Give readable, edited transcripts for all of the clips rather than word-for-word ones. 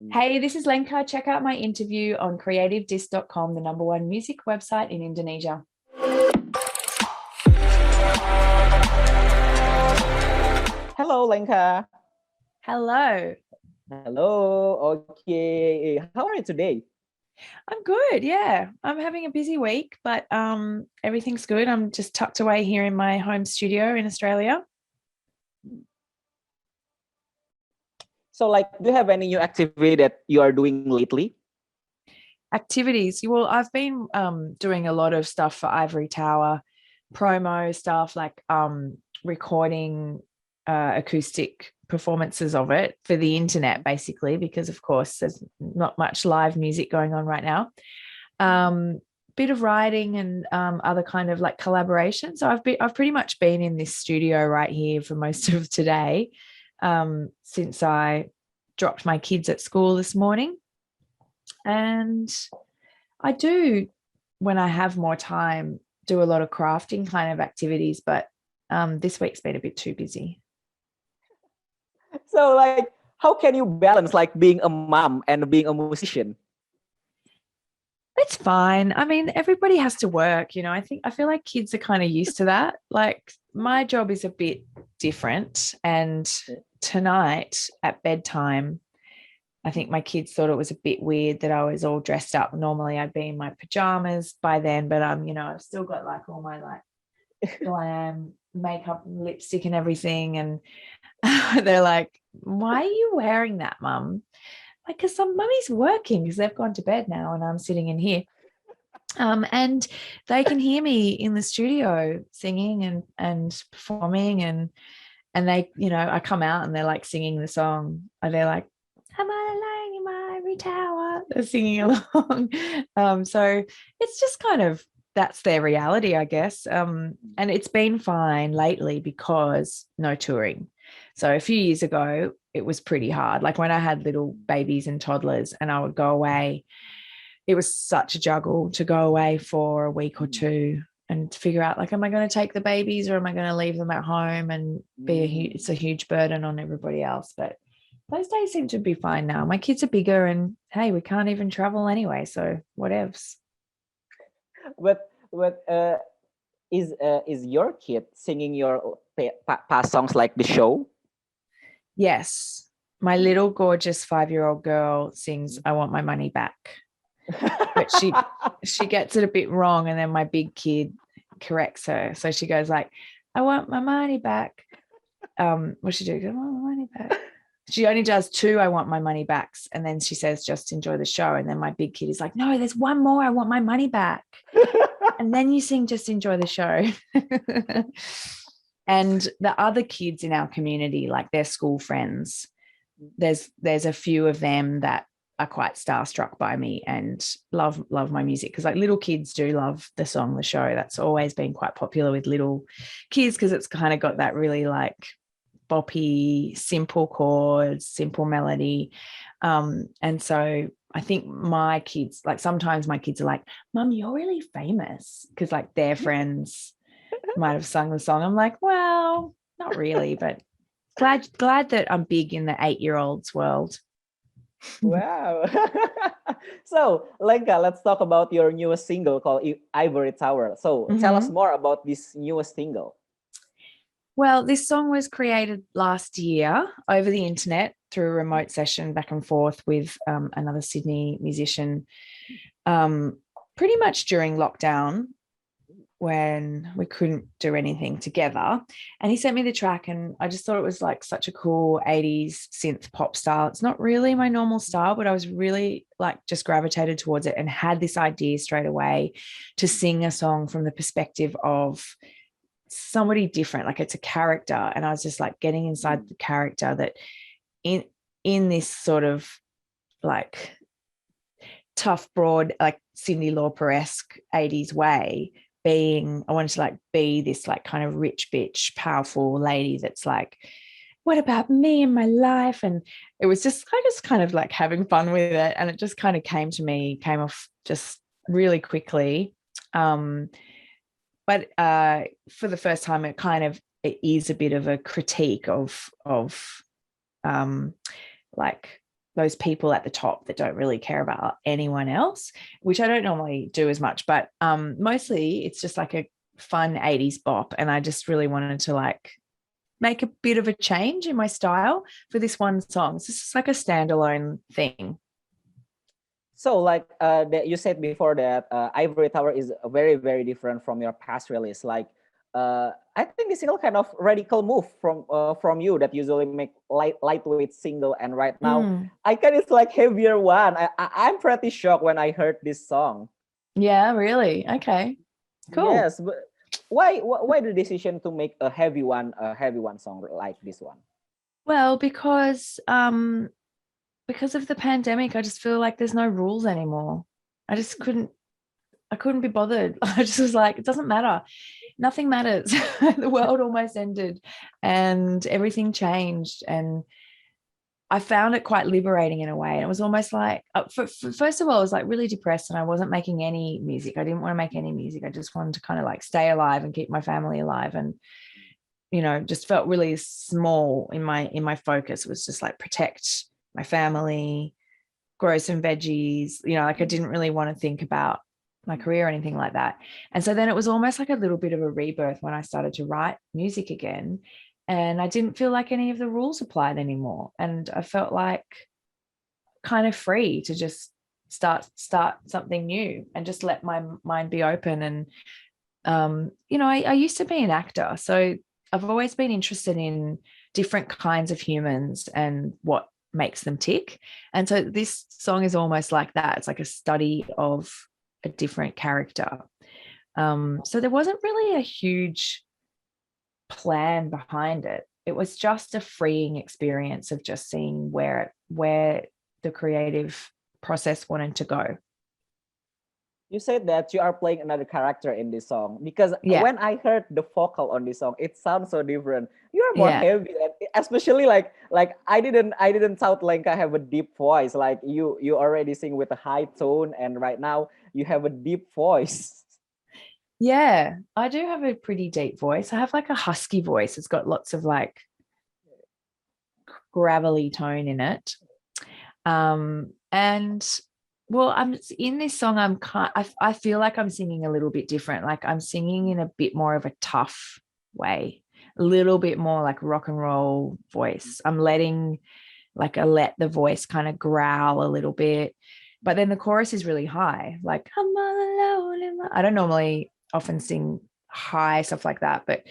Hey, this is Lenka. Check out my interview on CreativeDisc.com, the #1 music website in Indonesia. Hello, Lenka. Hello. Hello. Okay. How are you today? I'm good. Yeah, I'm having a busy week, but everything's good. I'm just tucked away here in my home studio in Australia. So, do you have any new activity that you are doing lately? Activities. Well, I've been doing a lot of stuff for Ivory Tower, promo stuff, like recording acoustic performances of it for the internet, basically, because of course there's not much live music going on right now. Bit of writing and other kind of like collaboration. So I've pretty much been in this studio right here for most of today, since I dropped my kids at school this morning. And I do, when I have more time, do a lot of crafting kind of activities, but this week's been a bit too busy. So, how can you balance being a mom and being a musician? It's fine. I mean, everybody has to work, I feel like kids are kind of used to that. Like my job is a bit different. And tonight at bedtime, I think my kids thought it was a bit weird that I was all dressed up. Normally I'd be in my pajamas by then, but I've still got all my glam makeup and lipstick and everything. And they're like, why are you wearing that, Mum? Because some mummy's working because they've gone to bed now and I'm sitting in here. And they can hear me in the studio singing and performing and they, I come out and they're like singing the song. And they're like, am I lying in my ivory tower? They're singing along. So it's just kind of, that's their reality, I guess. And it's been fine lately because no touring. So a few years ago, it was pretty hard. Like when I had little babies and toddlers and I would go away, it was such a juggle to go away for a week or two and figure out am I going to take the babies or am I going to leave them at home and it's a huge burden on everybody else. But those days seem to be fine now. My kids are bigger and hey, we can't even travel anyway. So whatevs. But is your kid singing your past songs like the show? Yes. My little gorgeous 5-year-old girl sings I Want My Money Back. But she gets it a bit wrong and then my big kid corrects her. So she goes I want my money back. What she do? I want my money back. She only does 2 I want my money backs and then she says just enjoy the show and then my big kid is like, no, there's one more, I want my money back. And then you sing just enjoy the show. And the other kids in our community, like their school friends, there's a few of them that are quite starstruck by me and love my music because little kids do love the song The Show. That's always been quite popular with little kids because it's kind of got that really boppy, simple chords, simple melody. And so I think my kids, sometimes my kids are like, Mum, you're really famous because their friends might have sung the song. I'm like, well, not really, but glad that I'm big in the 8-year-olds world. Wow. So, Lenka, let's talk about your newest single called Ivory Tower. So tell us more about this newest single. Well, this song was created last year over the internet through a remote session back and forth with another Sydney musician, pretty much during lockdown when we couldn't do anything together. And he sent me the track and I just thought it was such a cool 80s synth pop style. It's not really my normal style, but I was really just gravitated towards it and had this idea straight away to sing a song from the perspective of somebody different. It's a character. And I was just getting inside the character that in this sort of tough, broad, Cyndi Lauper-esque 80s way, I wanted to be this kind of rich bitch, powerful lady that's what about me and my life? And it was just, I just kind of having fun with it. And it just kind of came off just really quickly. But for the first time, it is a bit of a critique of those people at the top that don't really care about anyone else, which I don't normally do as much, but mostly it's just like a fun 80s bop. And I just really wanted to like make a bit of a change in my style for this one song. So it's like a standalone thing. So like that you said before that Ivory Tower is very, very different from your past release. Like I think this single kind of radical move from you that usually make lightweight single, and right now I can it's like heavier one. I'm pretty shocked when I heard this song. Yeah, really? Okay, cool. Yes, but why the decision to make a heavy one song like this one? Well, because of the pandemic, I just feel like there's no rules anymore. I couldn't be bothered. I just was like, it doesn't matter. Nothing matters. The world almost ended and everything changed. And I found it quite liberating in a way. And it was almost like, first of all, I was like really depressed and I wasn't making any music. I didn't want to make any music. I just wanted to kind of like stay alive and keep my family alive. And, you know, just felt really small in my focus. It was just like protect my family, grow some veggies, you know, like I didn't really want to think about my career or anything like that. And so then it was almost like a little bit of a rebirth when I started to write music again. And I didn't feel like any of the rules applied anymore. And I felt like kind of free to just start something new and just let my mind be open. And, you know, I used to be an actor. So I've always been interested in different kinds of humans and what makes them tick. And so this song is almost like that. It's like a study of a different character. So there wasn't really a huge plan behind it. It was just a freeing experience of just seeing where the creative process wanted to go. You said that you are playing another character in this song, because when I heard the vocal on this song, it sounds so different. You are more heavy, and especially like I didn't thought Lenka have a deep voice. Like you already sing with a high tone, and right now you have a deep voice. Yeah, I do have a pretty deep voice. I have like a husky voice. It's got lots of like gravelly tone in it. And well, I'm in this song. I feel like I'm singing a little bit different. Like I'm singing in a bit more of a tough way, a little bit more like rock and roll voice. I'm letting I let the voice kind of growl a little bit, but then the chorus is really high. Like I'm all alone. I don't normally often sing high stuff like that, but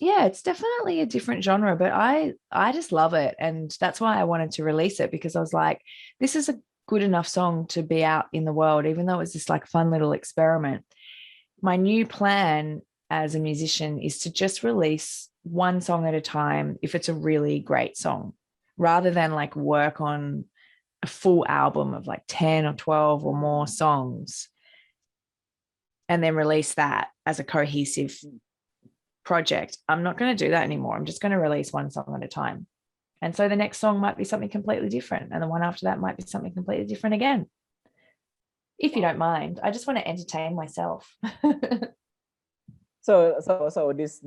yeah, it's definitely a different genre, but I just love it. And that's why I wanted to release it, because I was like, this is a good enough song to be out in the world, even though it was this like fun little experiment. My new plan as a musician is to just release one song at a time if it's a really great song, rather than like work on a full album of like 10 or 12 or more songs and then release that as a cohesive project. I'm not going to do that anymore. I'm just going to release one song at a time. And so the next song might be something completely different. And the one after that might be something completely different again. If you don't mind, I just want to entertain myself. So this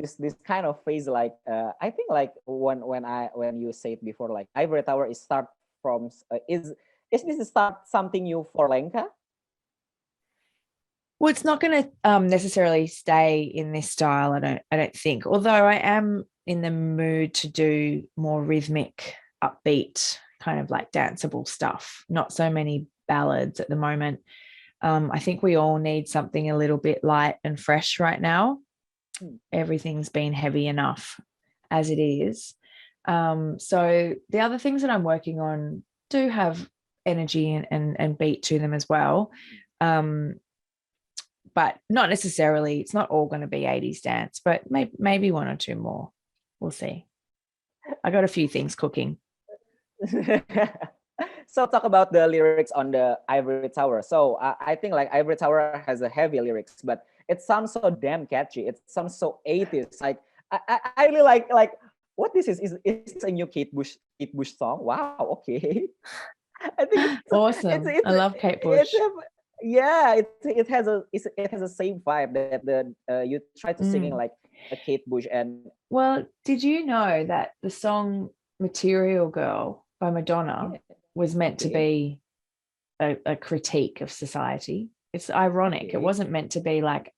kind of phase, like I think like when you said before, like Ivory Tower is start from is this start something new for Lenka? Well, it's not going to necessarily stay in this style, I don't think. Although I am in the mood to do more rhythmic, upbeat, kind of like danceable stuff. Not so many ballads at the moment. I think we all need something a little bit light and fresh right now. Everything's been heavy enough as it is. So the other things that I'm working on do have energy and beat to them as well. But not necessarily, it's not all going to be 80s dance, but maybe one or two more. We'll see. I got a few things cooking. So talk about the lyrics on the Ivory Tower. So I think like Ivory Tower has a heavy lyrics, but it sounds so damn catchy. It sounds so 80s. Like I really like what this is a new Kate Bush song. Wow, okay. I think it's awesome. I love Kate Bush. Yeah, it has a same vibe that you try to singing like a Kate Bush. And well, did you know that the song Material Girl by Madonna Yeah. was meant to be a critique of society. It's ironic. Okay. It wasn't meant to be like,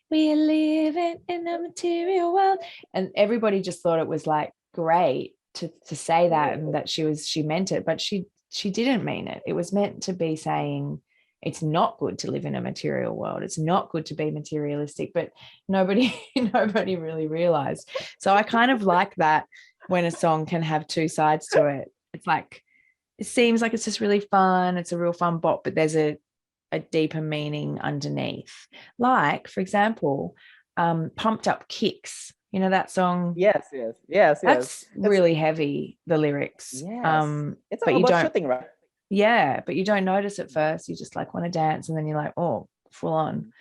we're living in a material world. And everybody just thought it was like great to say that, and that she meant it, but she didn't mean it. It was meant to be saying it's not good to live in a material world. It's not good to be materialistic, but nobody really realized. So I kind of like that when a song can have two sides to it. It's like, it seems like it's just really fun. It's a real fun bop, but there's a deeper meaning underneath. Like, for example, Pumped Up Kicks. You know that song? Yes. That's really heavy, the lyrics. Yes. It's But all you about don't, shooting, right? yeah, but you don't notice at first. You just like want to dance, and then you're like, oh, full on.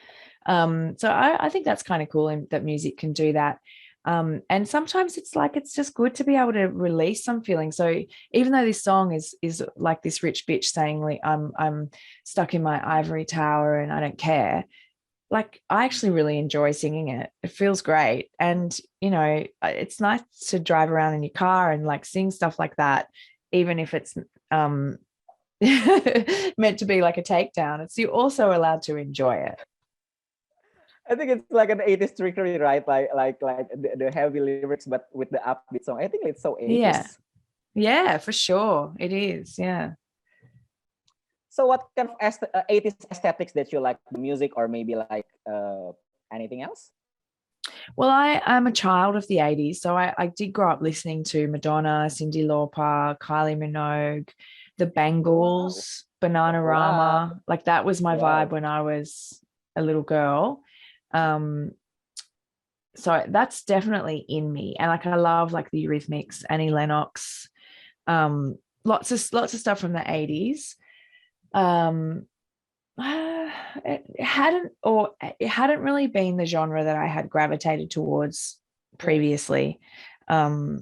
So I think that's kind of cool, and that music can do that. And sometimes it's like, it's just good to be able to release some feelings. So even though this song is like this rich bitch saying, like, I'm stuck in my ivory tower and I don't care, like, I actually really enjoy singing it. It feels great. And, you know, it's nice to drive around in your car and like sing stuff like that, even if it's meant to be like a takedown. It's, you're also allowed to enjoy it. I think it's like an 80s trickery, right? Like the heavy lyrics, but with the upbeat song. I think it's so 80s. Yeah. Yeah, for sure. It is. Yeah. So what kind of 80s aesthetics that you like, the music, or maybe like anything else? Well, I'm a child of the 80s. So I did grow up listening to Madonna, Cyndi Lauper, Kylie Minogue, the Bangles, Wow. Bananarama. Like, that was my vibe when I was a little girl. So that's definitely in me. And like, I love like the Eurythmics, Annie Lennox, lots of stuff from the 80s. It hadn't really been the genre that I had gravitated towards previously. I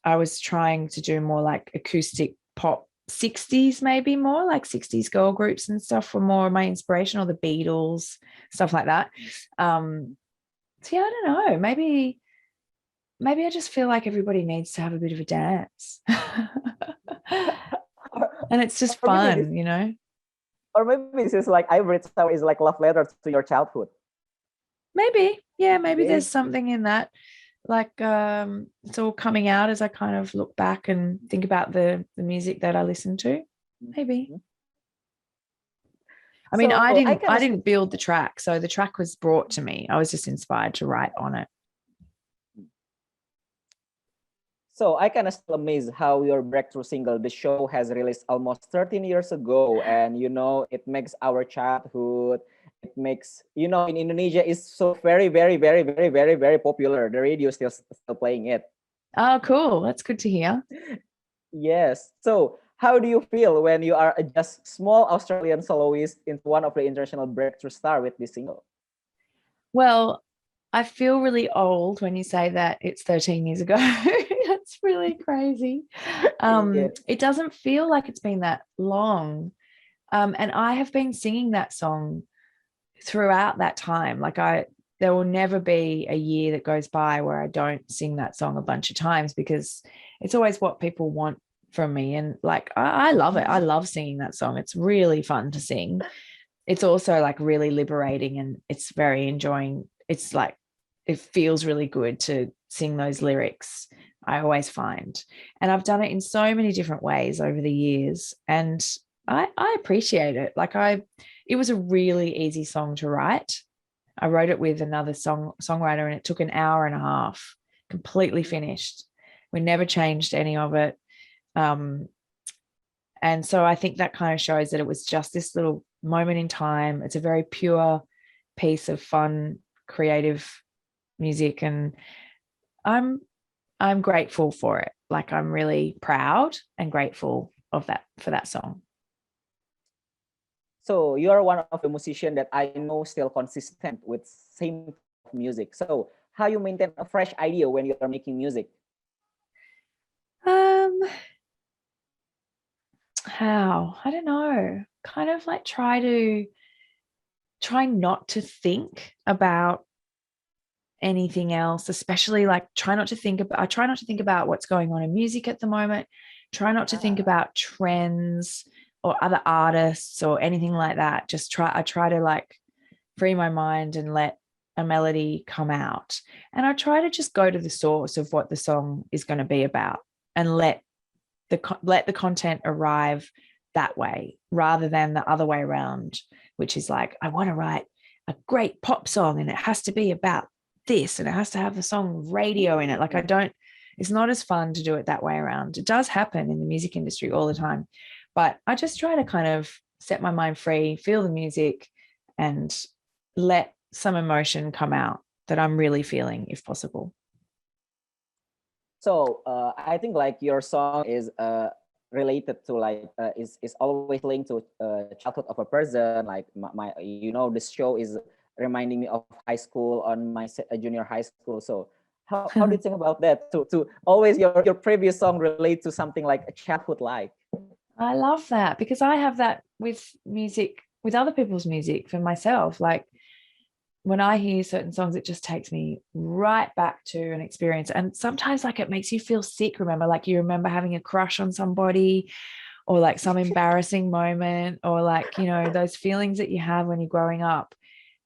was trying to do more like acoustic pop, 60s, maybe more like 60s girl groups and stuff were more my inspiration, or the Beatles, stuff like that. So yeah, I don't know, maybe I just feel like everybody needs to have a bit of a dance. And it's just fun, you know. Or maybe this is like Ivory Tower is like love letter to your childhood. Maybe, yeah, maybe there's something in that. Like, it's all coming out as I kind of look back and think about the music that I listened to. Maybe. I mean, So I didn't build the track, so the track was brought to me. I was just inspired to write on it. So I kind of still amazed how your breakthrough single, The Show, has released almost 13 years ago. And, you know, it makes our childhood, it makes, you know, in Indonesia, is so very, very, very, very, very, very popular. The radio is still playing it. Oh, cool. That's good to hear. Yes. So how do you feel when you are a just small Australian soloist into one of the international breakthrough star with this single? Well, I feel really old when you say that it's 13 years ago. That's really crazy. It doesn't feel like it's been that long. And I have been singing that song throughout that time. Like, there will never be a year that goes by where I don't sing that song a bunch of times, because it's always what people want from me. And like, I love it. I love singing that song. It's really fun to sing. It's also like really liberating, and it's very enjoying. It's like, it feels really good to sing those lyrics, I always find. And I've done it in so many different ways over the years, and I appreciate it. Like, it was a really easy song to write. I wrote it with another songwriter, and it took an hour and a half, completely finished. We never changed any of it. And so I think that kind of shows that it was just this little moment in time. It's a very pure piece of fun, creative music, and I'm grateful for it. Like, I'm really proud and grateful of that, for that song. So you are one of the musicians that I know still consistent with same music. So how you maintain a fresh idea when you are making music? How? I don't know. Kind of like try not to think about anything else, especially like I try not to think about what's going on in music at the moment. Try not to think about trends or other artists or anything like that. I try to like free my mind and let a melody come out. And I try to just go to the source of what the song is going to be about and let the content arrive that way rather than the other way around, which is like, I want to write a great pop song and it has to be about this and it has to have the song radio in it. Like it's not as fun to do it that way around. It does happen in the music industry all the time, but I just try to kind of set my mind free, feel the music, and let some emotion come out that I'm really feeling if possible. So I think like your song is related to like is always linked to childhood of a person. Like my this show is reminding me of high school on my junior high school. So how do you think about that? To always your previous song relate to something like a childhood life. I love that because I have that with music, with other people's music for myself. Like when I hear certain songs, it just takes me right back to an experience. And sometimes like it makes you feel sick. Remember, like you remember having a crush on somebody or like some embarrassing moment or like, those feelings that you have when you're growing up.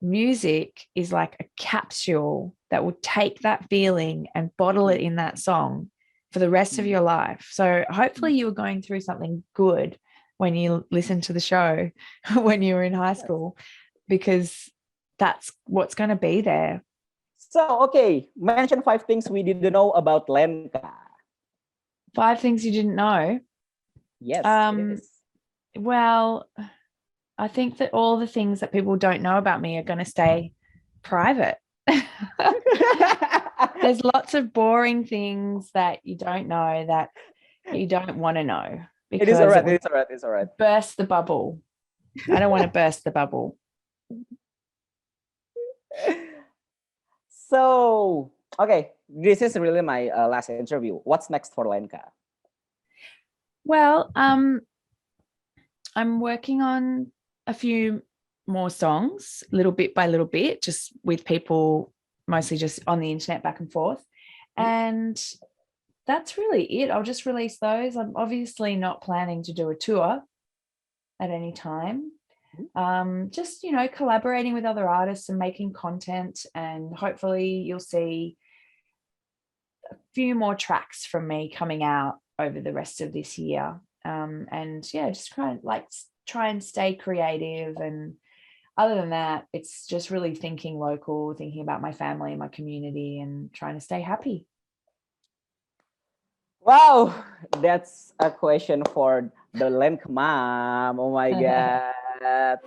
Music is like a capsule that will take that feeling and bottle it in that song for the rest of your life. So hopefully you were going through something good when you listened to the show when you were in high school, because that's what's going to be there. So, okay, mention 5 things we didn't know about Lenka. 5 things you didn't know? Yes, well, I think that all the things that people don't know about me are going to stay private. There's lots of boring things that you don't know that you don't want to know. It is all right. It's all right. Burst the bubble. I don't want to burst the bubble. So, okay, this is really my last interview. What's next for Lenka? Well, I'm working on a few more songs, little bit by little bit, just with people, mostly just on the internet back and forth. And that's really it. I'll just release those. I'm obviously not planning to do a tour at any time. Just, collaborating with other artists and making content, and hopefully you'll see a few more tracks from me coming out over the rest of this year. And yeah, just try and stay creative. And other than that, it's just really thinking local, thinking about my family and my community, and trying to stay happy. Wow, that's a question for the Lenka mom. Oh my God.